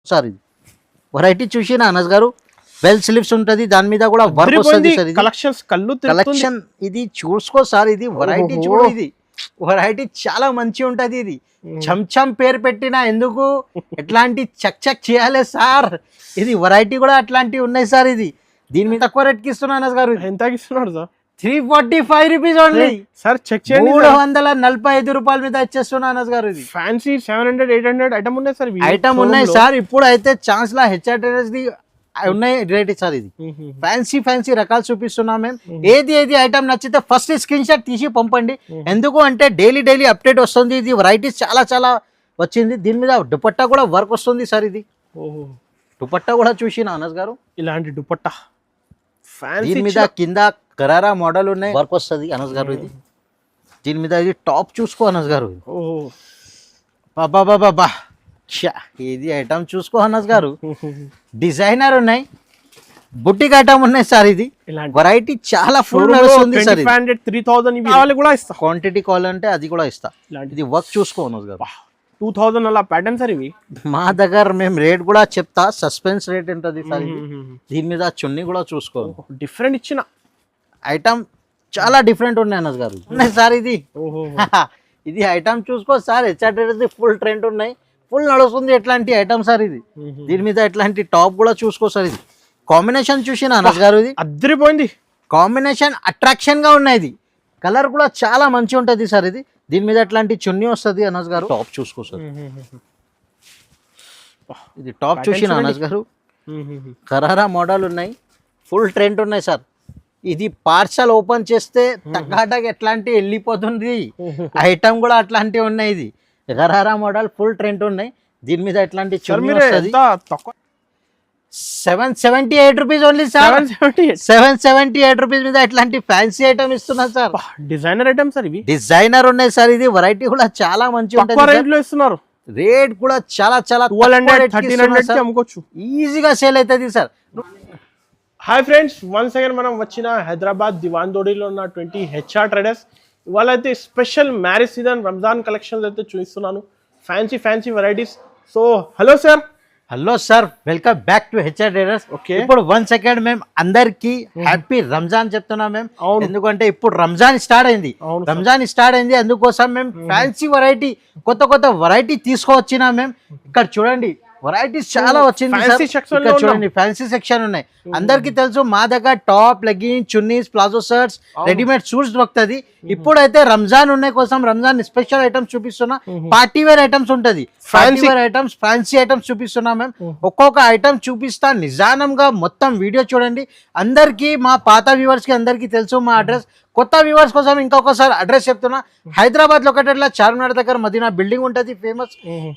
Sir ఇది variety చూసినా అనస్ గారు బెల్ స్లీవ్స్ ఉంటది దాని మీద కూడా వర్క్ వస్తుంది సార్ ఇది కలెక్షన్స్ కలెక్షన్ ఇది చూసుకో సార్ ఇది వెరైటీ చూడు ఇది వెరైటీ చాలా మంచి ఉంటది ఇది చంచం పేరు పెట్టినా ఎందుకు ఎట్లాంటి చక్ చక్ చేయాలి సార్ ఇది వెరైటీ కూడా అట్లాంటివి ఉన్నాయి సార్ ఇది దీని మీద తక్కువ రేట్కి ఇస్తున్నా అనస్ గారు ఎంత ఇస్తున్నాడు sir 345 rupees only sir check చేయండి 345 రూపాయల మీద ఇచ్చేస్తున్నా అనస్ గారు ఇది ఫ్యాన్సీ 700 800 ఐటమ్ ఉన్నాయి సార్ ఐటమ్ ఉన్నాయి సార్ ఇప్పుడు అయితే ఛాన్స్ లా హెచ్ఆర్టీఎస్ ది ఉన్నాయి రేట్ సార్ ఇది ఫ్యాన్సీ రకాలు చూపిస్తున్నాం మేము ఏది ఐటమ్ నచ్చితే ఫస్ట్ స్క్రీన్ షాట్ తీసి పంపండి ఎందుకు అంటే డైలీ అప్డేట్ వస్తుంది ఇది వెరైటీస్ చాలా వచ్చింది దీని మీద దుపట్టా కూడా వర్క్ వస్తుంది సార్ ఇది దుపట్టా కూడా చూసిన అనస్ గారు ఇలాంటి దుపట్టా దీని మీద కింద గరారా మోడల్ ఉన్నాయి వర్క్ వస్తుంది అనస్ గారు ఇది దీని మీద ఇది టాప్ చూసుకో అనస్ గారు బాబా ఇది ఐటమ్ చూసుకో అనస్ గారు డిజైనర్ ఉన్నాయి బుట్టిక్ ఐటమ్ ఉన్నాయి సార్ ఇది వెరైటీ చాలా ఫుల్ నడుస్తుంది సార్ 3000 కూడా ఇస్తా క్వాంటిటీ కావాలంటే అది కూడా ఇస్తా ఇది వర్క్ చూసుకో అనస్ గారు 2000 అలా ప్యాటర్న్ సార్ ఇవి మా దగ్గర మేము రేట్ కూడా చెప్తా సస్పెన్స్ రేట్ ఉంటుంది సార్ దీని మీద చున్నీ కూడా చూసుకో డిఫరెంట్ ఇచ్చిన ఐటమ్ చాలా డిఫరెంట్ ఉన్నాయి అనస్ గారు ఉన్నాయి సార్ ఇది ఇది ఐటమ్ చూసుకో సార్ హెచ్ఆర్టీఎస్ ఫుల్ ట్రెండ్ ఉన్నాయి ఫుల్ నడుస్తుంది ఎట్లాంటి ఐటమ్ సార్ ఇది దీని మీద ఎట్లాంటి టాప్ కూడా చూసుకో సార్ ఇది కాంబినేషన్ చూసిన అనస్ గారు ఇది అద్దరిపోయింది కాంబినేషన్ అట్రాక్షన్ గా ఉన్నాయి ఇది కలర్ కూడా చాలా మంచి ఉంటది సార్ ఇది దీని మీద ఎట్లాంటి చున్నీ వస్తుంది అనస్ గారు టాప్ చూసుకో సార్ ఇది టాప్ చూసిన అనస్ గారు కరారా మోడల్ ఉన్నాయి ఫుల్ ట్రెండ్ ఉన్నాయి సార్ ఇది పార్సల్ ఓపెన్ చేస్తే టకాటక్ ఎట్లాంటి వెళ్ళిపోతుంది ఐటమ్ కూడా అట్లాంటివి ఉన్నాయి ఇది గరారా మోడల్ ఫుల్ ట్రెండ్ ఉన్నాయి దీని మీద ఎట్లాంటి చున్నీ వస్తుంది 778 రూపీస్ ఓన్లీ సార్ 778 రూపీస్ మీద ఎట్లాంటి ఫ్యాన్సీ ఐటమ్ ఇస్తున్నా సార్ డిజైనర్ ఐటమ్ సార్ ఇవి డిజైనర్ ఉన్నాయి సార్ ఇది వెరైటీ కూడా చాలా మంచి ఉంటుంది ఇస్తున్నారు రేట్ కూడా చాలా 1200 అమ్ముకోవచ్చు ఈజీగా సేల్ అవుతుంది sir hi friends once again మనం వచ్చిన హైదరాబాద్ దివాన్ దోడిలో ఉన్న 20 హెచ్ఆర్ ట్రేడర్స్ ఇవాళ అయితే special marriage season Ramzan collections అయితే చూపిస్తున్నాను fancy varieties so hello sir welcome back to HR traders ఇప్పుడు 1 సెకండ్ మేము అందరికి హ్యాపీ రంజాన్ చెప్తున్నాం మేము ఎందుకంటే ఇప్పుడు రంజాన్ స్టార్ట్ అయింది అందుకోసం మేము ఫ్యాన్సీ వెరైటీ కొత్త వెరైటీ తీసుకువచ్చినా మేము ఇక్కడ చూడండి వెరైటీస్ చాలా వచ్చింది చూడండి ఫ్యాన్సీ సెక్షన్ ఉన్నాయి అందరికి తెలుసు మా దగ్గర top legging chunnis palazzo shirts readymade shoes దొరుకుతుంది ఇప్పుడైతే రంజాన్ ఉన్నాయి కోసం రంజాన్ స్పెషల్ ఐటమ్స్ చూపిస్తున్నా పార్టీ వేర్ ఐటమ్స్ ఉంటది ఫ్యాన్సీ ఐటమ్స్ చూపిస్తున్నా మేము ఒక్కొక్క ఐటమ్ చూపిస్తా నిజానంగా మొత్తం వీడియో చూడండి అందరికి మా పాత వ్యూవర్స్ కి అందరికి తెలుసు మా అడ్రస్ కొత్త వ్యూవర్స్ కోసం ఇంకొకసారి అడ్రస్ చెప్తున్నా హైదరాబాద్ లో ఒకటట్లా చార్మినార్ దగ్గర మదీనా బిల్డింగ్ ఉంటది ఫేమస్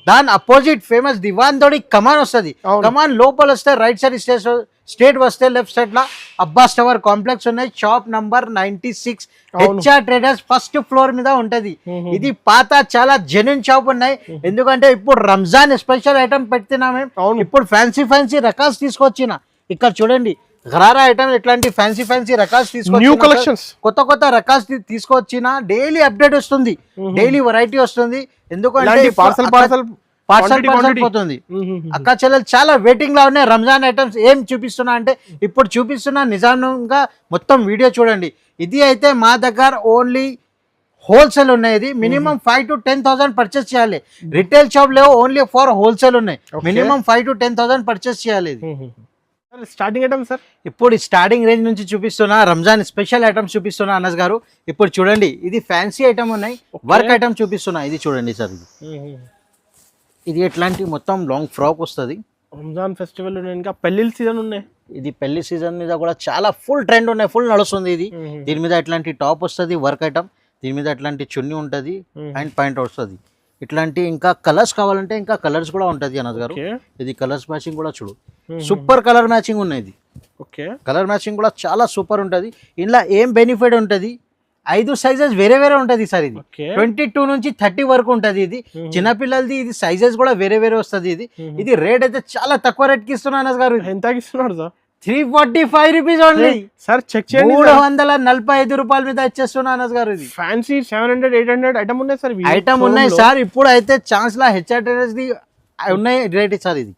దాని అపోజిట్ ఫేమస్ దివాన్ దోడి కమాన్ వస్తుంది కమాన్ లోపల వస్తే రైట్ సైడ్ స్టేట్ వస్తే లెఫ్ట్ సైడ్ లా అబ్బాస్ టవర్ కాంప్లెక్స్ ఉన్నాయి shop number 96 HR traders first floor మీద ఉంటది ఇది పాత చాలా జెన్యూన్ షాప్ ఉన్నాయి ఎందుకంటే ఇప్పుడు రంజాన్ స్పెషల్ ఐటమ్ పెడుతున్నా మేము ఇప్పుడు ఫ్యాన్సీ రకాల్స్ తీసుకొచ్చిన ఇక్కడ చూడండి గరారా ఐటమ్ ఇట్లాంటి ఫ్యాన్సీ రకాల్స్ తీసుకొచ్చి కొత్త రకాల్స్ తీసుకొచ్చిన డైలీ అప్డేట్ వస్తుంది డైలీ వెరైటీ వస్తుంది ఎందుకంటే పార్సల్ పోతుంది అక్క చెల్లెలు చాలా వెయిటింగ్ లో ఉన్నాయి రంజాన్ ఐటమ్స్ ఏం చూపిస్తున్నా అంటే ఇప్పుడు చూపిస్తున్నా నిజానంగా మొత్తం వీడియో చూడండి ఇది అయితే మా దగ్గర ఓన్లీ హోల్సేల్ ఉన్నాయి మినిమం 5 to 10,000 పర్చేస్ చేయాలి రిటైల్ షాప్ లేవు ఓన్లీ ఫర్ హోల్సేల్ ఉన్నాయి మినిమం 5 to 10,000 పర్చేస్ చేయాలి స్టార్టింగ్ ఐటమ్ సార్ ఇప్పుడు స్టార్టింగ్ రేంజ్ నుంచి చూపిస్తున్నా రంజాన్ స్పెషల్ ఐటమ్స్ చూపిస్తున్నా అనస్ గారు ఇప్పుడు చూడండి ఇది ఫ్యాన్సీ ఐటమ్ ఉన్నాయి వర్క్ ఐటమ్ చూపిస్తున్నా ఇది చూడండి సార్ ఇది ఎట్లాంటి మొత్తం లాంగ్ ఫ్రాక్ వస్తుంది రంజాన్ ఫెస్టివల్ ఇంకా పెళ్లిళ్ళ సీజన్ ఉన్నాయి ఇది పెళ్లి సీజన్ మీద కూడా చాలా ఫుల్ ట్రెండ్ ఉన్నాయి ఫుల్ నడుస్తుంది ఇది దీని మీద ఎట్లాంటి టాప్ వస్తుంది వర్క్ ఐటమ్ దీని మీద ఎట్లాంటి చున్నీ ఉంటుంది అండ్ పాయింట్ వస్తుంది ఇట్లాంటి ఇంకా కలర్స్ కావాలంటే ఇంకా కలర్స్ కూడా ఉంటుంది అనస్ గారు ఇది కలర్స్ మ్యాచింగ్ కూడా చూడు సూపర్ కలర్ మ్యాచింగ్ ఉన్నాయి ఇది కలర్ మ్యాచింగ్ కూడా చాలా సూపర్ ఉంటుంది ఇందులో ఏం బెనిఫిట్ ఉంటుంది 5 సైజెస్ వేరే ఉంటది సార్ ఇది 22 నుంచి 30 వరకు ఉంటది ఇది చిన్నపిల్లలది ఇది సైజెస్ కూడా వేరే వస్తుంది ఇది రేట్ అయితే చాలా తక్కువ రేట్ కి ఇస్తున్నా అనస్ గారు ఎంత ఇస్తున్నాడు sir 345 rupees only sir check చేయండి 345 రూపాయల మీద ఇచ్చేస్తున్నా అనస్ గారు ఇది ఫ్యాన్సీ 700 800 ఐటమ్ ఉన్నాయి సార్ ఐటమ్ ఉన్నాయి సార్ ఇప్పుడు అయితే ఛాన్స్ లా హెచ్ఆర్టీఎస్ ది ఉన్నాయి రేట్ సార్ ఇది.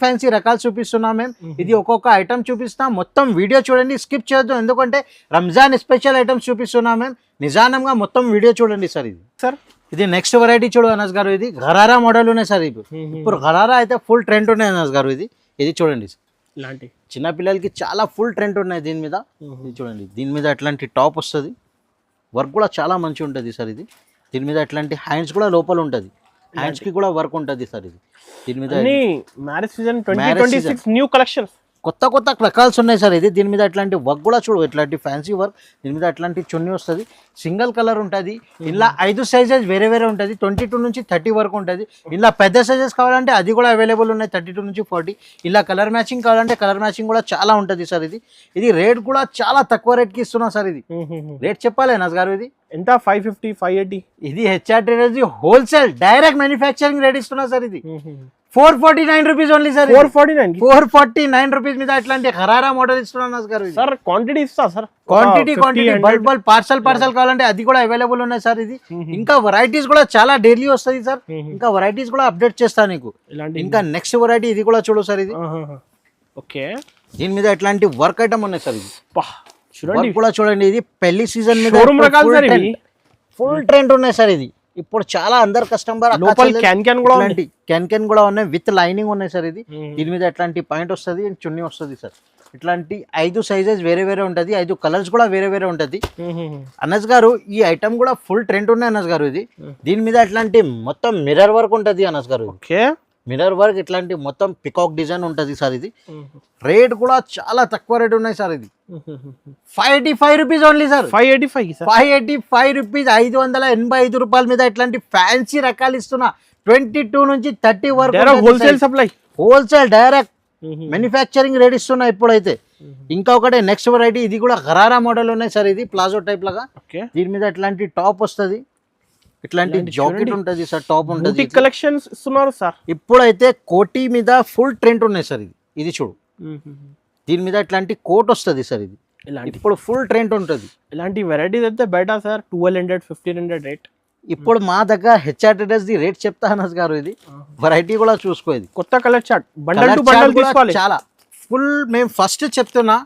ఫ్యాన్సీ రకాలు చూపిస్తున్నాం మేము. ఇది ఒక్కొక్క ఐటమ్ చూపిస్తాం, మొత్తం వీడియో చూడండి, స్కిప్ చేయొద్దు, ఎందుకంటే రంజాన్ స్పెషల్ ఐటమ్స్ చూపిస్తున్నాం మేము. నిజానంగా మొత్తం వీడియో చూడండి సార్. ఇది సార్ ఇది నెక్స్ట్ వెరైటీ చూడు అనస్ గారు, ఇది గరారా మోడల్ ఉన్నాయి సార్. ఇప్పుడు గరారా అయితే ఫుల్ ట్రెండ్ ఉన్నాయి అనస్ గారు. ఇది చూడండి ఇలాంటి చిన్న పిల్లలకి చాలా ఫుల్ ట్రెండ్ ఉన్నాయి దీని మీద. ఇది చూడండి, దీని మీద అట్లాంటి టాప్ వస్తుంది, వర్క్ కూడా చాలా మంచిగా ఉంటుంది సార్. ఇది దీని మీద అట్లాంటి హ్యాండ్స్ కూడా లోపల ఉంటుంది, హ్యాండ్స్ కి కూడా వర్క్ ఉంటుంది సార్. ఇది దీని మీద మ్యారేజ్ సీజన్ 2026 న్యూ కలెక్షన్స్, కొత్త రకాల్స్ ఉన్నాయి సార్. ఇది దీని మీద అట్లాంటి వర్క్ కూడా చూడు, ఇట్లాంటి ఫ్యాన్సీ వర్క్. దీని మీద అట్లాంటి చున్నీ వస్తుంది, సింగిల్ కలర్ ఉంటుంది. ఇలా 5 సైజెస్ వేరే ఉంటుంది, 22 నుంచి 30 వరకు ఉంటుంది. ఇలా పెద్ద సైజెస్ కావాలంటే అది కూడా అవైలబుల్ ఉన్నాయి, 32 నుంచి 40. ఇలా కలర్ మ్యాచింగ్ కావాలంటే కలర్ మ్యాచింగ్ కూడా చాలా ఉంటుంది సార్. ఇది రేట్ కూడా చాలా తక్కువ రేట్కి ఇస్తున్నాం సార్. ఇది రేట్ చెప్పాలి నస్ గారు, ఇది ఎంత 550 580. ఇది HR traders wholesale direct manufacturing rate ఇస్తున్నా సార్. ఇది 449 రూపీస్ ఓన్లీ సార్. 449 రూపీస్ మీద అట్లాంటి హరారా మోడల్ ఇస్తున్నాను గారు. సార్ క్వాంటిటీ ఇస్తా సార్, క్వాంటిటీ బల్క్ పార్సల్ కావాలంటే అది కూడా అవైలబుల్ ఉన్నాయి సార్. ఇది ఇంకా వెరైటీస్ కూడా చాలా డైలీ వస్తుంది సార్. ఇంకా వెరైటీస్ కూడా అప్డేట్ చేస్తాను నీకు. ఇంకా నెక్స్ట్ వెరైటీ ఇది కూడా చూడు సార్. ఇది ఓకే, దీని మీద ఎట్లాంటి వర్క్ ఐటమ్ ఉన్నాయి సార్. ఇది చూడండి కూడా చూడండి, ఇది పెళ్లి సీజన్ మీద ఫుల్ ట్రెండ్ ఉన్నాయి సార్. ఇది ఇప్పుడు చాలా అందరు కస్టమర్ క్యాన్ కూడా ఉన్నాయి, విత్ లైనింగ్ ఉన్నాయి సార్. ఇది దీని మీద ఎట్లాంటి పాయింట్ వస్తుంది, చున్నీ వస్తుంది సార్. ఇట్లాంటి 5 సైజెస్ వేరే ఉంటుంది, 5 కలర్స్ కూడా వేరే ఉంటుంది. అనస్ గారు ఈ ఐటమ్ కూడా ఫుల్ ట్రెండ్ ఉన్నాయి అనస్ గారు. ఇది దీని మీద ఎట్లాంటి మొత్తం మిర్రర్ వర్క్ ఉంటుంది అనస్ గారు. మిర్రర్ వర్క్ ఇట్లాంటి మొత్తం పికాక్ డిజైన్ ఉంటుంది సార్. ఇది రేట్ కూడా చాలా తక్కువ రేట్ ఉన్నాయి సార్. ఇది 585 రూపీస్ ఓన్లీ సార్. 585 రూపీస్, 585 రూపాయల మీద ఇట్లాంటి ఫ్యాన్సీ రకాలు ఇస్తున్నా. 22 నుంచి 30 వరకు wholesale supply, wholesale direct manufacturing rate ఇస్తున్నా ఇప్పుడైతే. ఇంకా ఒకటే నెక్స్ట్ వెరైటీ, ఇది కూడా గరారా మోడల్ ఉన్నాయి సార్. ఇది ప్లాజో టైప్ లాగా, దీని మీద ఇట్లాంటి టాప్ వస్తుంది, ఇట్లాంటి జాకెట్ ఉంటుంది సార్, టాప్ ఉంటుంది. కలెక్షన్స్ ఇస్తున్నారు సార్. ఇప్పుడైతే కోటి మీద ఫుల్ ట్రెండ్ ఉన్నాయి సార్. ఇది చూడు, దీని మీద ఇట్లాంటి కోట్ వస్తుంది సార్. ఇది ఇప్పుడు ఫుల్ ట్రెండ్ ఉంటుంది. ఇలాంటి వెరైటీస్ అయితే బయట సార్ 1200 1500 రేట్. ఇప్పుడు మా దగ్గర హెచ్ఆర్ ట్రేడర్స్ ది రేట్ చెప్తా అనస్ గారు. ఇది వెరైటీ కూడా చూసుకో, ఇది కొత్త colour chart, bundle to bundle తీసుకోవాలి. చాలా ఫుల్ మేము ఫస్ట్ చెప్తున్నా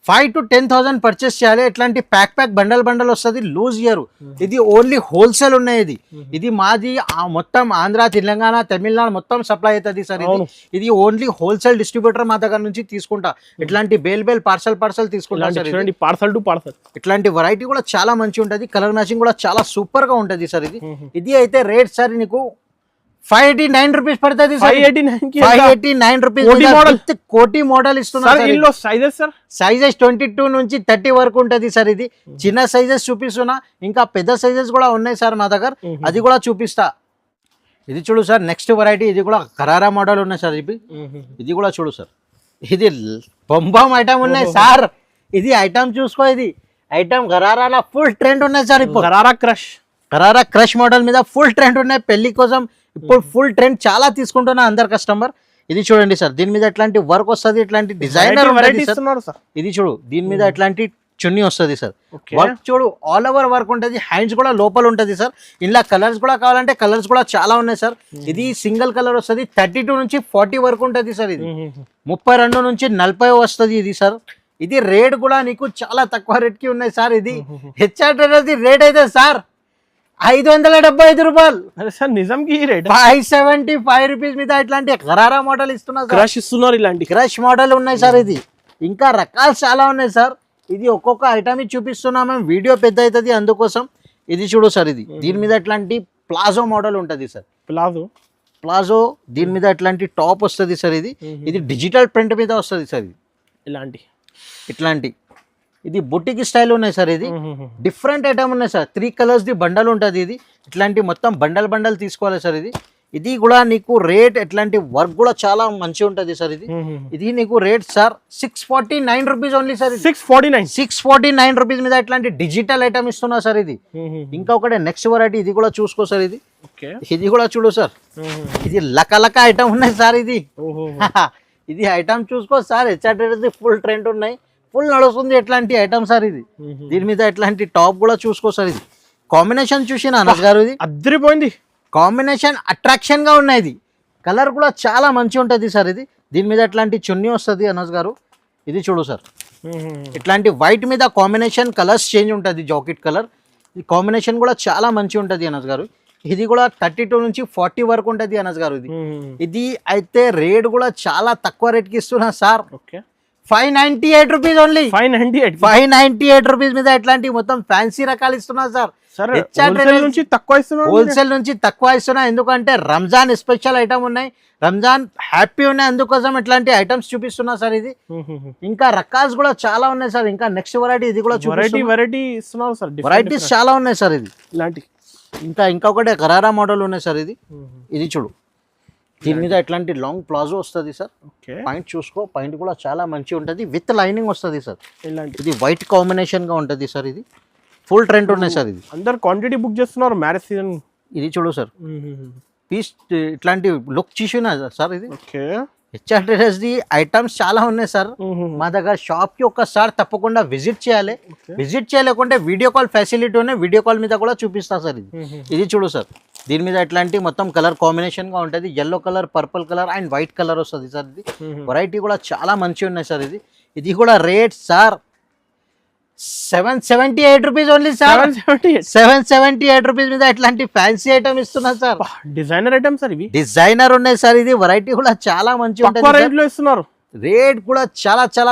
5,000 to 10,000 పర్చేస్ చేయాలి. ఇట్లాంటి ప్యాక్ బండల్ వస్తుంది, లూజ్ ఇయర్. ఇది ఓన్లీ హోల్సేల్ ఉన్నాయి. ఇది మాది మొత్తం ఆంధ్ర, తెలంగాణ, తమిళనాడు మొత్తం సప్లై అవుతుంది సార్. ఇది ఓన్లీ హోల్సేల్ డిస్ట్రిబ్యూటర్ మా దగ్గర నుంచి తీసుకుంటా. ఇట్లాంటి బేల్ పార్సల్ తీసుకుంటా సార్. పార్సల్ టు పార్సల్ ఇట్లాంటి వెరైటీ కూడా చాలా మంచి ఉంటుంది, కలర్ మ్యాచింగ్ కూడా చాలా సూపర్ గా ఉంటుంది సార్. ఇది అయితే రేట్ సార్ నీకు 589 రూపీస్ పడుతుంది. 589 రూపీస్ కోటి మోడల్ ఇస్తున్నా. సైజెస్ 22 నుంచి 30 వరకు ఉంటుంది సార్. ఇది చిన్న సైజెస్ చూపిస్తున్నా, ఇంకా పెద్ద సైజెస్ కూడా ఉన్నాయి సార్ మా దగ్గర, అది కూడా చూపిస్తా. ఇది చూడు సార్ నెక్స్ట్ వెరైటీ, ఇది కూడా గరారా మోడల్ ఉన్నాయి సార్. ఇది కూడా చూడు సార్, ఇది బొంబాం ఐటమ్ ఉన్నాయి సార్. ఇది ఐటమ్ చూసుకో, ఇది ఐటమ్ గరారాలో ఫుల్ ట్రెండ్ ఉన్నాయి సార్. ఇప్పుడు గరారా క్రష్ మోడల్ మీద ఫుల్ ట్రెండ్ ఉన్నాయి పెళ్లి కోసం. ఇప్పుడు ఫుల్ ట్రెండ్ చాలా తీసుకుంటున్నా అందరు కస్టమర్. ఇది చూడండి సార్, దీని మీద ఎట్లాంటి వర్క్ వస్తుంది, ఇట్లాంటి డిజైనర్ సార్. ఇది చూడు, దీని మీద ఎట్లాంటి చున్నీ వస్తుంది సార్. వర్క్ చూడు, ఆల్ ఓవర్ వర్క్ ఉంటుంది, హ్యాండ్స్ కూడా లోపల ఉంటుంది సార్. ఇలా కలర్స్ కూడా కావాలంటే కలర్స్ కూడా చాలా ఉన్నాయి సార్. ఇది సింగిల్ కలర్ వస్తుంది, 32 నుంచి 40 వరకు ఉంటుంది సార్. ఇది 32 నుంచి 40 వస్తుంది ఇది సార్. ఇది రేట్ కూడా నీకు చాలా తక్కువ రేట్ కి ఉన్నాయి సార్. ఇది హెచ్ఆర్ ట్రేడర్స్ రేట్ అయితే సార్ 575 రూపాయలు. నిజంకి 575 రూపీస్ మీద ఇట్లాంటి గరారా మోడల్ ఇస్తున్నారు. ఇలాంటి క్రష్ మోడల్ ఉన్నాయి సార్. ఇది ఇంకా రకాలు చాలా ఉన్నాయి సార్. ఇది ఒక్కొక్క ఐటమ్ చూపిస్తున్నాం మేము, వీడియో పెద్ద అవుతుంది అందుకోసం. ఇది చూడు సార్, ఇది దీని మీద ఇట్లాంటి ప్లాజో మోడల్ ఉంటుంది సార్. ప్లాజో దీని మీద ఇట్లాంటి టాప్ వస్తుంది సార్. ఇది డిజిటల్ ప్రింట్ మీద వస్తుంది సార్. ఇది ఇట్లాంటి ఇది బుట్టికి స్టైల్ ఉన్నాయి సార్. ఇది డిఫరెంట్ ఐటమ్ ఉన్నాయి సార్. 3 కలర్స్ ది బండల్ ఉంటుంది. ఇది ఇట్లాంటి మొత్తం బండల్ తీసుకోవాలి సార్. ఇది కూడా నీకు రేట్ ఎట్లాంటి వర్క్ కూడా చాలా మంచి ఉంటుంది సార్. ఇది నీకు rate sir 649 rupees only sir. 649 rupees మీద ఇట్లాంటి డిజిటల్ ఐటమ్ ఇస్తున్నా సార్. ఇది ఇంకా ఒకటి నెక్స్ట్ వెరైటీ, ఇది కూడా చూసుకో సార్. ఇది కూడా చూడు సార్, ఇది లక ఐటమ్ ఉన్నాయి సార్. ఇది ఐటమ్ చూసుకో sir. HR traders full trend ఉన్నాయి, ఫుల్ నడుస్తుంది ఎట్లాంటి ఐటమ్ సార్. ఇది దీని మీద ఎట్లాంటి టాప్ కూడా చూసుకో సార్. ఇది కాంబినేషన్ చూసిన అనస్ గారు, ఇది అద్దరిపోయింది కాంబినేషన్ అట్రాక్షన్ గా ఉన్నాయి. ఇది కలర్ కూడా చాలా మంచిగా ఉంటుంది సార్. ఇది దీని మీద ఎట్లాంటి చున్నీ వస్తుంది అనస్ గారు. ఇది చూడు సార్, ఇట్లాంటి వైట్ మీద కాంబినేషన్ కలర్స్ చేంజ్ ఉంటుంది. జాకెట్ కలర్ ఈ కాంబినేషన్ కూడా చాలా మంచిగా ఉంటుంది అనస్ గారు. ఇది కూడా 32 నుంచి 40 వరకు ఉంటుంది అనస్ గారు. ఇది అయితే రేట్ కూడా చాలా తక్కువ రేట్కి ఇస్తున్నా సార్. 598 rupees only. 598 రూపీస్ మీద ఎట్లాంటి మొత్తం ఫ్యాన్సీ రకాలు ఇస్తున్నా సార్. హోల్సేల్ నుంచి తక్కువ ఇస్తున్నా. ఎందుకంటే రంజాన్ స్పెషల్ ఐటమ్ ఉన్నాయి, రంజాన్ హ్యాపీ ఉన్నాయి, అందుకోసం ఇట్లాంటి ఐటమ్స్ చూపిస్తున్నా సార్. ఇది ఇంకా రకాల్స్ కూడా చాలా ఉన్నాయి సార్. ఇంకా నెక్స్ట్ వెరైటీ ఇది కూడా వెరైటీస్ చాలా ఉన్నాయి సార్. ఇది ఇలాంటి ఇంకొకటి గరారా మోడల్ ఉన్నాయి సార్. ఇది చూడు, దీని మీద ఎట్లాంటి లాంగ్ ప్లాజో వస్తుంది సార్. పాయింట్ చూసుకో, పాయింట్ కూడా చాలా మంచిగా ఉంటుంది, విత్ లైనింగ్ వస్తుంది సార్. ఇది వైట్ కాంబినేషన్ గా ఉంటుంది సార్. ఇది ఫుల్ ట్రెండ్ ఉన్నాయి సార్. ఇది అందరు క్వాంటిటీ బుక్ చేస్తున్నారు మ్యారేజ్ సీజన్. ఇది చూడు సార్, పీస్ ఇట్లాంటి లుక్ చూసినా సార్. ఇది హెచ్ఆర్ ట్రేడర్స్ ది ఐటమ్స్ చాలా ఉన్నాయి సార్. మా దగ్గర షాప్ కి ఒక్కసారి తప్పకుండా విజిట్ చేయాలి. విజిట్ చేయలేకుంటే వీడియో కాల్ ఫెసిలిటీ ఉన్నాయి, వీడియో కాల్ మీద కూడా చూపిస్తా సార్. ఇది చూడు సార్, దీని మీద ఎట్లాంటి మొత్తం కలర్ కాంబినేషన్ గా ఉంటుంది. Yellow colour, purple colour and white colour వస్తుంది సార్. ఇది వెరైటీ కూడా చాలా మంచిగా ఉన్నాయి సార్. ఇది కూడా rate sir 778 rupees only sir. 778 rupees మీద ఎట్లాంటి ఫ్యాన్సీ ఐటమ్ ఇస్తున్నా సార్. Designer item sir. ఇవి డిజైనర్ ఉన్నాయి సార్. ఇది వెరైటీ కూడా చాలా మంచిగా ఇస్తున్నారు. రేట్ కూడా చాలా చాలా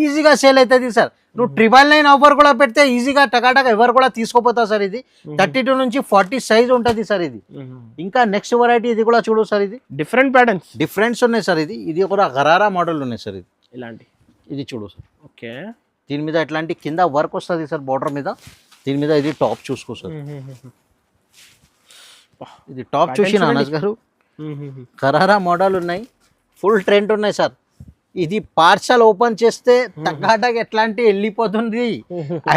ఈజీగా సేల్ అవుతుంది సార్. నువ్వు 999 ఆఫర్ కూడా పెడితే ఈజీగా టకాటక ఎవరు కూడా తీసుకోపోతా సార్. ఇది 32 నుంచి 40 సైజ్ ఉంటుంది సార్. ఇది ఇంకా నెక్స్ట్ వెరైటీ ఇది కూడా చూడు సార్. ఇది డిఫరెంట్ డిఫరెంట్స్ ఉన్నాయి సార్. ఇది కూడా గరారా మోడల్ ఉన్నాయి సార్. ఇది ఇలాంటి ఇది చూడు సార్. దీని మీద ఎట్లాంటి కింద వర్క్ వస్తుంది సార్ బార్డర్ మీద. దీని మీద ఇది టాప్ చూసుకో సార్. ఇది టాప్ చూసిన అనస్ గారు, గరారా మోడల్ ఉన్నాయి, ఫుల్ ట్రెండ్ ఉన్నాయి సార్. ఇది పార్సల్ ఓపెన్ చేస్తే టకాటక్ ఎట్లాంటి వెళ్ళిపోతుంది.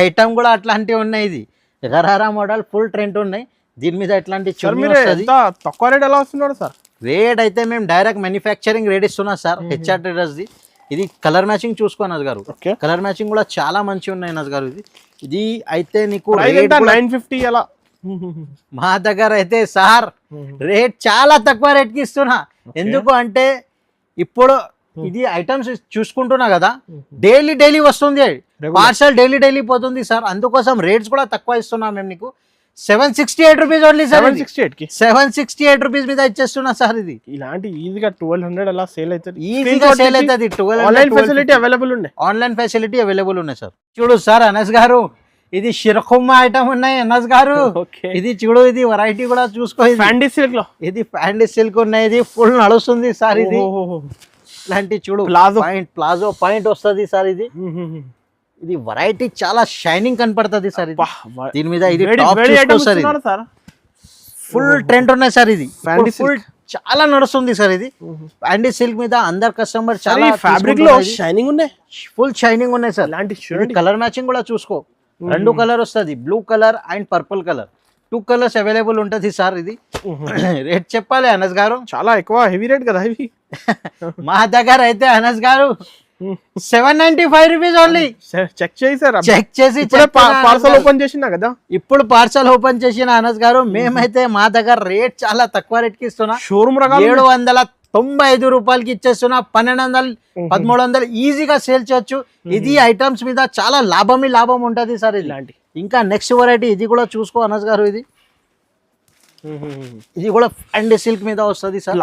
ఐటమ్ కూడా అట్లాంటివి ఉన్నాయి. ఇది గరారా మోడల్ ఫుల్ ట్రెండ్ ఉన్నాయి. దీని మీద ఎట్లాంటి తక్కువ రేట్ ఎలా వస్తున్నాడు సార్? రేట్ అయితే మేము డైరెక్ట్ మ్యానుఫ్యాక్చరింగ్ రేట్ ఇస్తున్నాం సార్ హెచ్ఆర్ ట్రేడర్స్ ది. ఇది కలర్ మ్యాచింగ్ చూసుకో అనస్ గారు. కలర్ మ్యాచింగ్ కూడా చాలా మంచిగా ఉన్నాయి అనస్ గారు. ఇది అయితే నీకు 950 ఎలా మా దగ్గర అయితే సార్ రేట్ చాలా తక్కువ రేట్ కి ఇస్తున్నా. ఎందుకు అంటే ఇప్పుడు ఇది ఐటమ్స్ చూసుకుంటున్నా కదా, డైలీ వస్తుంది పార్సల్, డైలీ పోతుంది సార్. అందుకోసం రేట్స్ కూడా తక్కువ ఇస్తున్నా మేము నీకు. 768 రూపీస్ ఓన్లీ సార్. 768 రూపీస్ మీద ఇచ్చేస్తున్నా సార్. ఇది ఇలాంటి ఈజీగా 1200 అలా సేల్ అవుతుంది. ఈజీగా సేల్ అవుతుంది. ఆన్లైన్ ఫెసిలిటీ అవైలబుల్ ఉన్నాయి. ఆన్లైన్ ఫెసిలిటీ అవైలబుల్ ఉన్నాయి సార్. చూడు సార్ అనస్ గారు, ఇది షిరకుమ్మా ఐటమ్ ఉన్నాయి అనస్ గారు. ఇది చూడు, ఇది వెరైటీ కూడా చూసుకో. ఫ్యాండీ సిల్క్ లో ఇది ఫ్యాండీ సిల్క్ ఉన్నాయి. ఇది ఫుల్ నడుస్తుంది సార్. ఇది ఇలాంటి చూడు, ప్లాజో పాయింట్ వస్తుంది సార్. ఇది వెరైటీ చాలా షైనింగ్ కనపడుతుంది సార్. దీని మీద ఇది ఫుల్ ట్రెండ్ ఉన్నాయి సార్. ఇది ఫుల్ చాలా నడుస్తుంది సార్. ఇది ఫ్యాండీ సిల్క్ మీద అందరు కస్టమర్ చాలా ఫ్యాబ్రిక్ లో షైనింగ్ ఉన్నాయి, ఫుల్ షైనింగ్ ఉన్నాయి సార్. కలర్ మ్యాచింగ్ కూడా చూసుకో. 2 కలర్ వస్తుంది, blue colour and purple colour. 2 colours available ఉంటుంది సార్. ఇది రేట్ చెప్పాలి అనస్ గారు, చాలా ఎక్కువ హెవీ రేట్ కదా ఇవి. మా దగ్గర అయితే అనస్ గారు 795 రూపీస్ ఓన్లీ. చెక్ చేసారా? చెక్ చేసి పార్సల్ ఓపెన్ చేసినా కదా, ఇప్పుడు పార్సల్ ఓపెన్ చేసిన అనస్ గారు. మేమైతే మా దగ్గర రేట్ చాలా తక్కువ రేట్ కి ఇస్తున్నా. షోరూమ్ రకాలు 795 రూపాయలకి ఇచ్చేస్తున్నా. 1200 1300 ఈజీగా సేల్ చేయొచ్చు. ఇది ఐటమ్స్ మీద చాలా లాభం ఉంటది సార్. ఇలాంటి ఇంకా నెక్స్ట్ వెరైటీ ఇది కూడా చూసుకో అనస్ గారు. ఇది కూడా ఫ్యాండీ సిల్క్ మీద వస్తుంది సార్.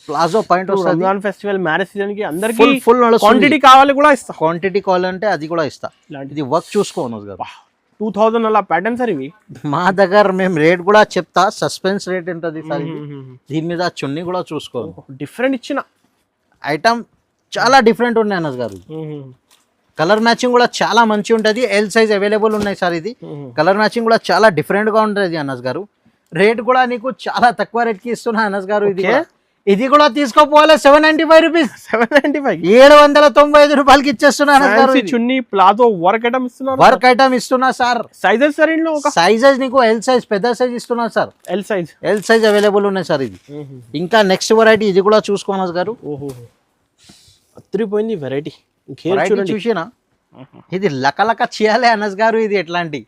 ప్లాజో పాయింట్ వస్తుంది. రంజాన్ ఫెస్టివల్, మ్యారేజ్ సీజన్ కి అందరికి ఫుల్ క్వాంటిటీ కావాలి కూడా ఇస్తా. క్వాంటిటీ కావాలంటే అది కూడా ఇస్తా. ఇది వర్క్ చూసుకో అనస్ గారు. 2000 అలా ప్యాటర్న్ సార్ ఇవి. మా దగ్గర మేము రేట్ కూడా చెప్తా, సస్పెన్స్ రేట్ ఉంటుంది సార్. దీని మీద చున్నీ కూడా చూసుకో. డిఫరెంట్ ఇచ్చిన ఐటమ్ చాలా డిఫరెంట్ ఉన్నాయి అనస్ గారు. కలర్ మ్యాచింగ్ కూడా చాలా మంచి ఉంటుంది. ఎల్ సైజ్ అవైలబుల్ ఉన్నాయి సార్. ఇది కలర్ మ్యాచింగ్ కూడా చాలా డిఫరెంట్ గా ఉంటుంది అనస్ గారు. రేట్ కూడా నీకు చాలా తక్కువ రేట్ కి ఇస్తున్నా అనస్ గారు. ఇది కూడా తీసుకోపోవాలి. 795 రూపీస్. 795 రూపాయలకి ఇచ్చేస్తున్నా అనస్ గారు. చున్నీ ప్లాజో వర్క్ ఐటమ్ ఇస్తున్నా. వర్క్ ఐటమ్ ఇస్తున్నా సార్. సైజెస్ సార్ ఇంట్లో సైజెస్ నీకు ఎల్ సైజ్, పెద్ద సైజ్ ఇస్తున్నా సార్. ఎల్ సైజ్ అవైలబుల్ ఉన్నాయి సార్. ఇది ఇంకా నెక్స్ట్ వెరైటీ ఇది కూడా చూసుకో అనస్ గారు. అత్రిపోయింది వెరైటీ. చూసినా ఇది లకలక చేయాలి అనస్ గారు. ఇది ఎట్లాంటి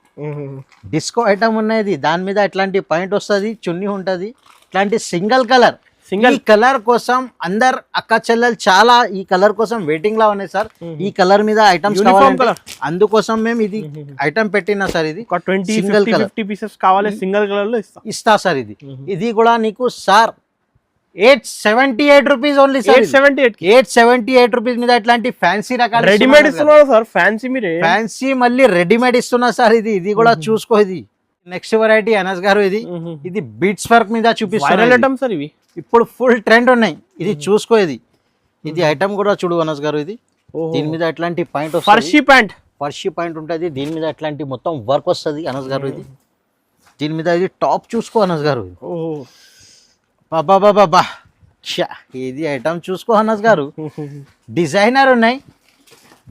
డిస్కో ఐటమ్ ఉన్నది, దాని మీద ఇట్లాంటి పాయింట్ వస్తుంది, చున్నీ ఉంటది, ఇట్లాంటి సింగిల్ కలర్. ఈ కలర్ కోసం అందరు అక్క చెల్లెలు చాలా ఈ కలర్ కోసం వెయిటింగ్ లా ఉన్నాయి సార్. ఈ కలర్ మీద ఐటమ్స్ కావాలి, అందుకోసం మేము ఇది ఐటమ్ పెట్టినా సార్. ఇది 20-50 పీసెస్ కావాలి, సింగిల్ కలర్ లో ఇస్తా సార్. ఇది కూడా నీకు sir 878 rupees only sir. 878 rupees మీద ఇట్లాంటి ఫ్యాన్సీ రకాలు రెడీమేడ్ ఇస్తున్నారు సార్. ఫ్యాన్సీ మీరు ఫ్యాన్సీ మళ్ళీ రెడీమేడ్ ఇస్తున్నా సార్. ఇది కూడా చూసుకో. ఇది నెక్స్ట్ వెరైటీ అనస్ గారు. ఇది బీట్స్ వర్క్ మీద చూపిస్తున్నారు సార్. ఇవి ఇప్పుడు ఫుల్ ట్రెండ్ ఉన్నాయి. ఇది చూసుకో. ఇది ఐటమ్ కూడా చూడు అనస్ గారు. ఇది దీని మీద ఎట్లాంటి పాయింట్ ఫర్షీ పాయింట్ ఉంటుంది. దీని మీద ఎట్లాంటి మొత్తం వర్క్ వస్తుంది అనస్ గారు. దీని మీద ఇది టాప్ చూసుకో అనస్ గారు. బాబా ఇది ఐటమ్ చూసుకో అనస్ గారు. డిజైనర్ ఉన్నాయి,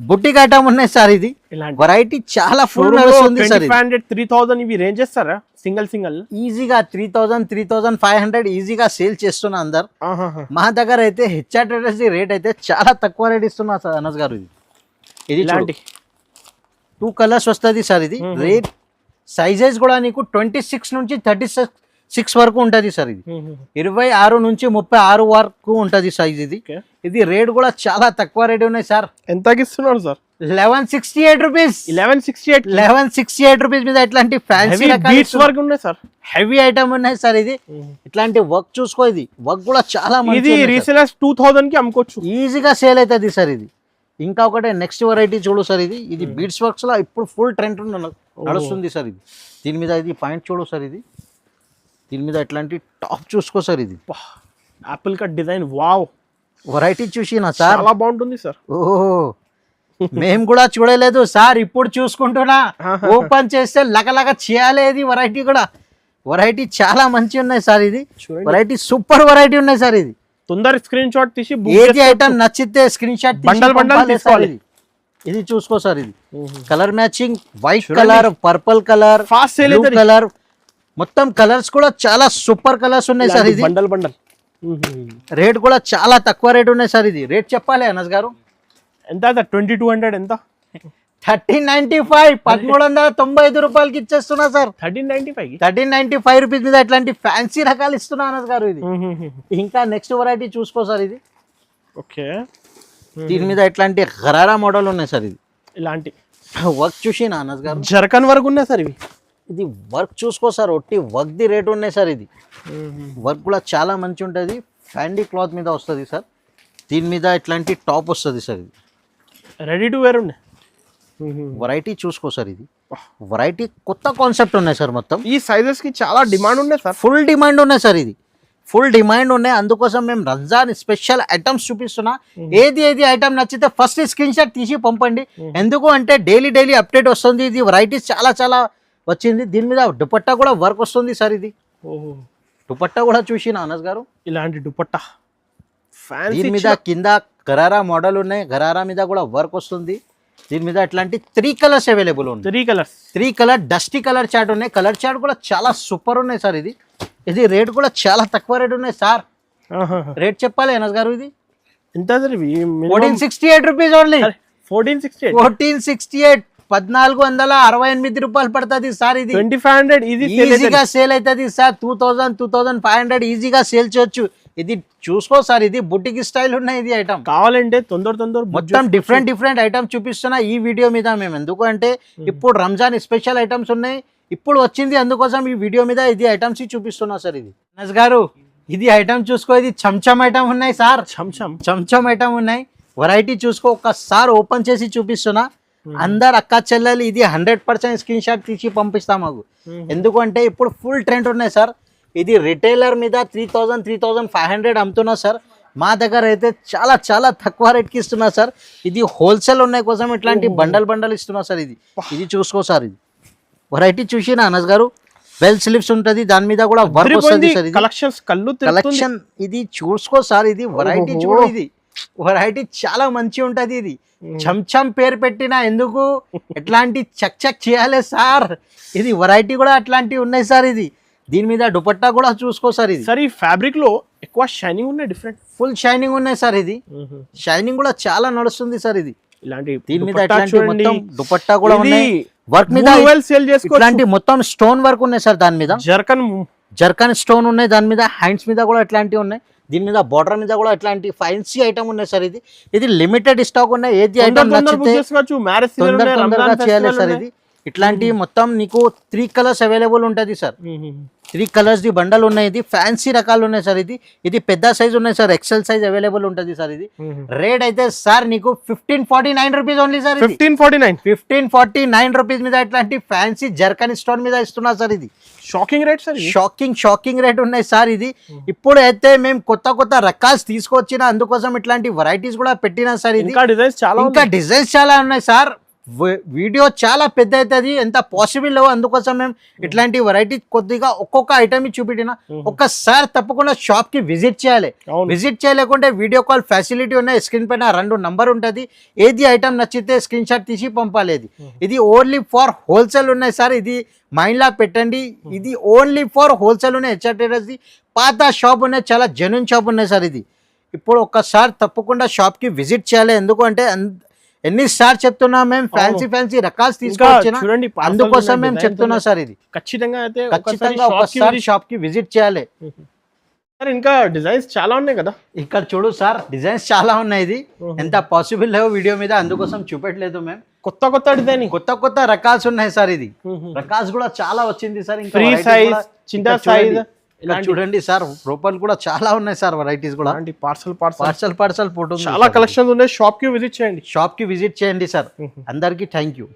బుట్టిక్ ఐటమ్ ఉన్నాయి సార్. ఇది వెరైటీ చాలా ఫుల్ నడుస్తుంది సార్. 3000 ఇవి రేంజ్ చేస్తారా? సింగిల్ ఈజీగా 3000 3500 ఈజీగా సేల్ చేస్తున్నా అందరు. మా దగ్గర అయితే హెచ్ఆర్ ట్రేడర్స్ రేట్ అయితే చాలా తక్కువ రేట్ ఇస్తున్నా సార్ అనస్ గారు. ఇది 2 కలర్స్ వస్తుంది సార్. ఇది రేట్ సైజెస్ కూడా నీకు 26 నుంచి 36 వరకు ఉంటుంది సార్. ఇది 26 నుంచి 36 వరకు ఉంటుంది సైజ్. ఇది రేట్ కూడా చాలా తక్కువ రేట్ ఉన్నాయి సార్. ఎంతకి ఇస్తున్నారు సార్? 1168 రూపీస్. 1168 రూపీస్ మీద ఇట్లాంటి ఫ్యాన్సీ వర్క్ ఉన్నాయి సార్. హెవీ ఐటమ్ ఉన్నాయి సార్. ఇది ఇట్లాంటి వర్క్ చూసుకో. ఇది వర్క్ కూడా చాలా మంచి. రీసేలర్స్ 2000 కి అమ్ముకోవచ్చు, ఈజీగా సేల్ అవుతుంది సార్. ఇది ఇంకా ఒకటే నెక్స్ట్ వెరైటీ చూడు సార్. ఇది బీడ్స్ వర్క్స్ లో ఇప్పుడు ఫుల్ ట్రెండ్ నడుస్తుంది సార్. దీని మీద ఇది పాయింట్ చూడు సార్. దీని మీద ఇట్లాంటి టాప్ చూసుకో సార్. ఇది Apple cut design. Wow, variety చూసినా సార్, చాలా బాగుంటుంది సార్. ఓహో మేము కూడా చూడలేదు సార్, ఇప్పుడు చూసుకుంటున్నా. ఓపెన్ చేస్తే లగలగ చేయాలి. ఇది వెరైటీ చాలా మంచి ఉన్నాయి సార్. ఇది వెరైటీ సూపర్ వెరైటీ ఉన్నాయి సార్. ఇది తొందర స్క్రీన్ షాట్ తీసి ఏది ఐటమ్ నచ్చితే స్క్రీన్ షాట్ తీసుకోవాలి. ఇది చూసుకో సార్. ఇది colour matching, white colour, purple colour, fast sale colour, మొత్తం కలర్స్ కూడా చాలా సూపర్ కలర్స్ ఉన్నాయి సార్. ఇది బండల్ రేట్ కూడా చాలా తక్కువ రేట్ ఉన్నాయి సార్. ఇది రేట్ చెప్పాలి అనస్ గారు. ఎంత? 2200. ఎంత? 1395. 1395 రూపాయలకి ఇచ్చేస్తున్నా సార్. 1395 రూపీస్ మీద ఇట్లాంటి ఫ్యాన్సీ రకాలు ఇస్తున్నా అనస్ గారు. ఇది ఇంకా నెక్స్ట్ వెరైటీ చూసుకో సార్. ఇది ఓకే, దీని మీద ఇట్లాంటి గరారా మోడల్ ఉన్నాయి సార్. ఇది ఇలాంటి వర్క్ చూసి అనస్ గారు, జర్కన్ వర్క్ ఉన్నాయి సార్. ఇది వర్క్ చూసుకో సార్. ఒట్టి వర్క్ ది రేట్ ఉన్నాయి సార్. ఇది వర్క్ కూడా చాలా మంచి ఉంటుంది. ఫ్యాండీ క్లాత్ మీద వస్తుంది సార్. దీని మీద ఇట్లాంటి టాప్ వస్తుంది సార్. ఇది రెడీ టు వేర్ ఉన్నాయి. వెరైటీ చూసుకో సార్. ఇది వెరైటీ కొత్త కాన్సెప్ట్ ఉన్నాయి సార్. మొత్తం ఈ సైజెస్ కి చాలా డిమాండ్ ఉన్నాయి సార్. ఫుల్ డిమాండ్ ఉన్నాయి సార్. ఇది ఫుల్ డిమాండ్ ఉన్నాయి. అందుకోసం మేము రంజాన్ స్పెషల్ ఐటమ్స్ చూపిస్తున్నా. ఏది ఐటమ్ నచ్చితే ఫస్ట్ స్క్రీన్ షాట్ తీసి పంపండి. ఎందుకు అంటే డైలీ అప్డేట్ వస్తుంది. ఇది వెరైటీస్ చాలా వచ్చింది. దీని మీద దుపట్టా కూడా వర్క్ వస్తుంది సార్. ఇది దుపట్టా కూడా చూసిన అనస్ గారు. ఇలాంటి దుపట్టా దీని మీద కింద గరారా మోడల్ ఉన్నాయి. గరారా మీద కూడా వర్క్ వస్తుంది. దీని మీద ఇట్లాంటి 3 కలర్స్ అవైలబుల్ ఉన్నాయి. 3 కలర్ డస్టీ కలర్ చార్ట్ ఉన్నాయి. కలర్ చార్ట్ కూడా చాలా సూపర్ ఉన్నాయి సార్. ఇది రేట్ కూడా చాలా తక్కువ రేట్ ఉన్నాయి సార్. రేట్ చెప్పాలి అనస్ గారు. ఇది ఎంత? 1468 రూపీస్ ఓన్లీ. 1468 1468 రూపాయలు పడుతుంది సార్. ఇది 2500 ఈజీగా సేల్ అవుతుంది సార్. 2500 ఈజీగా సేల్ చేయొచ్చు. ఇది చూసుకో సార్. ఇది బుటిక్ స్టైల్ ఉన్నాయి. ఇది ఐటమ్ కావాలంటే తొందర మొత్తం డిఫరెంట్ ఐటమ్స్ చూపిస్తున్నా ఈ వీడియో మీద మేము. ఎందుకు అంటే ఇప్పుడు రంజాన్ స్పెషల్ ఐటమ్స్ ఉన్నాయి, ఇప్పుడు వచ్చింది. అందుకోసం ఈ వీడియో మీద ఇది ఐటమ్స్ చూపిస్తున్నా సార్. ఇది అనస్ గారు, ఇది ఐటమ్ చూసుకో. ఇది చంచం ఐటమ్ ఉన్నాయి సార్. చంచం ఐటమ్ ఉన్నాయి. వెరైటీ చూసుకో. ఒక్కసారి ఓపెన్ చేసి చూపిస్తున్నా. అందరు అక్క చెల్లెలు ఇది 100% స్క్రీన్ షాట్ తీసి పంపిస్తాం మాకు. ఎందుకంటే ఇప్పుడు ఫుల్ ట్రెండ్ ఉన్నాయి సార్. ఇది రిటైలర్ మీద 3500 అమ్ముతున్నా సార్. మా దగ్గర అయితే చాలా తక్కువ రేట్కి ఇస్తున్నా సార్. ఇది హోల్సేల్ ఉన్నాయి కోసం ఇట్లాంటి బండల్ ఇస్తున్నా సార్. ఇది చూసుకో సార్. ఇది వెరైటీ చూసిన అనస్ గారు. బెల్ స్లిప్స్ ఉంటుంది, దాని మీద కూడా వర్క్ వస్తుంది సార్. కలెక్షన్ ఇది చూసుకో సార్. ఇది వెరైటీ చూడు. ఇది వెరైటీ చాలా మంచి ఉంటది. ఇది చంచం పేరు పెట్టినా ఎందుకు ఎట్లాంటి చక్ చేయాలి సార్. ఇది వెరైటీ కూడా అట్లాంటివి ఉన్నాయి సార్. ఇది దీని మీద దుపట్టా కూడా చూసుకో సార్. ఇది సార్ ఈ ఫ్యాబ్రిక్ లో ఎక్కువ షైనింగ్ ఉన్నాయి, డిఫరెంట్ ఫుల్ షైనింగ్ ఉన్నాయి సార్. ఇది షైనింగ్ కూడా చాలా నడుస్తుంది సార్. ఇది ఇలాంటి దీని మీద దుపట్టా ఇట్లాంటి చూడండి. మొత్తం దుపట్టా కూడా ఇది ఉన్నాయి, వర్క్ మీద 3000 సేల్ చేసుకోవచ్చు. ఇట్లాంటి మొత్తం స్టోన్ వర్క్ ఉన్నాయి సార్. దాని మీద జర్కన్ జర్కన్ స్టోన్ ఉన్నాయి, దాని మీద హ్యాండ్స్ మీద కూడా ఇట్లాంటివి ఉన్నాయి, దీని మీద బార్డర్ మీద కూడా ఇట్లాంటి ఫ్యాన్సీ ఐటమ్ ఉన్నాయి సార్. ఇది లిమిటెడ్ స్టాక్ ఉన్నాయి, ఏది ఐటమ్ నచ్చితే మ్యారేజ్ తొందరగా చేయాలి సార్. ఇది ఇట్లాంటి మొత్తం నీకు 3 కలర్స్ అవైలబుల్ ఉంటుంది సార్. 3 కలర్స్ ది బండల్ ఉన్నాయి, ఇది ఫ్యాన్సీ రకాలు ఉన్నాయి సార్. ఇది పెద్ద సైజ్ ఉన్నాయి సార్, ఎక్సెల్ సైజ్ అవైలబుల్ ఉంటుంది సార్. ఇది రేట్ అయితే సార్ నీకు 1549 రూపీస్ ఓన్లీ సార్. 1549 రూపీస్ మీద ఇట్లాంటి ఫ్యాన్సీ జర్కన్ స్టోన్ మీద ఇస్తున్నా సార్. ఇది shocking rate sir, shocking rate ఉన్నాయి సార్. ఇది ఇప్పుడు అయితే మేము కొత్త రకాలు తీసుకొచ్చిన, అందుకోసం ఇట్లాంటి వెరైటీస్ కూడా పెట్టినా సార్. ఇది ఇంకా డిజైన్స్ చాలా ఉన్నాయి సార్. వీడియో చాలా పెద్ద అవుతుంది, ఎంత పాసిబుల్ లేవు, అందుకోసం మేము ఇట్లాంటి వెరైటీ కొద్దిగా ఒక్కొక్క ఐటమ్ చూపెట్టిన. ఒక్కసారి తప్పకుండా షాప్ కి విజిట్ చేయాలి. విజిట్ చేయలేకుంటే వీడియో కాల్ ఫెసిలిటీ ఉన్నాయి, స్క్రీన్ పైన 2 నంబర్ ఉంటుంది. ఏది ఐటమ్ నచ్చితే స్క్రీన్ షాట్ తీసి పంపాలి. ఇది ఓన్లీ ఫర్ హోల్సేల్ ఉన్నాయి సార్. ఇది మైండ్ లా పెట్టండి, ఇది ఓన్లీ ఫర్ హోల్సేల్ ఉన్నాయి. హెచ్ఆర్ ట్రేడర్స్ ది పాత షాప్ ఉన్నాయి, చాలా జెన్యూన్ షాప్ ఉన్నాయి సార్. ఇది ఇప్పుడు ఒక్కసారి తప్పకుండా షాప్ కి విజిట్ చేయాలి. ఎందుకంటే ఎన్నిసార్లు చెప్తున్నా మేము ఫ్యాన్సీ రకాలు తీసుకొచ్చిన, అందుకోసం మేము చెప్తున్నా సార్. ఇది ఖచ్చితంగా ఒకసారి షాప్ కి విజిట్ చేయాలి. ఇంకా డిజైన్స్ చాలా ఉన్నాయి కదా ఇక్కడ చూడు సార్, డిజైన్స్ చాలా ఉన్నాయి. ఇది ఎంత పాసిబుల్ లేవు వీడియో మీద, అందుకోసం చూపెట్టలేదు మేము. కొత్త డిజైన్ కొత్త రకాల్స్ ఉన్నాయి సార్. ఇది రకాల్స్ కూడా చాలా వచ్చింది సార్. ఫ్రీ సైజ్, చిన్న సైజ్ చూడండి సార్, రూపాయలు కూడా చాలా ఉన్నాయి సార్. వెరైటీస్ కూడా పార్సల్ ఫోటో చాలా కలెక్షన్స్ ఉన్నాయి. షాప్ కి విజిట్ చేయండి సార్. అందరికి థ్యాంక్ యూ.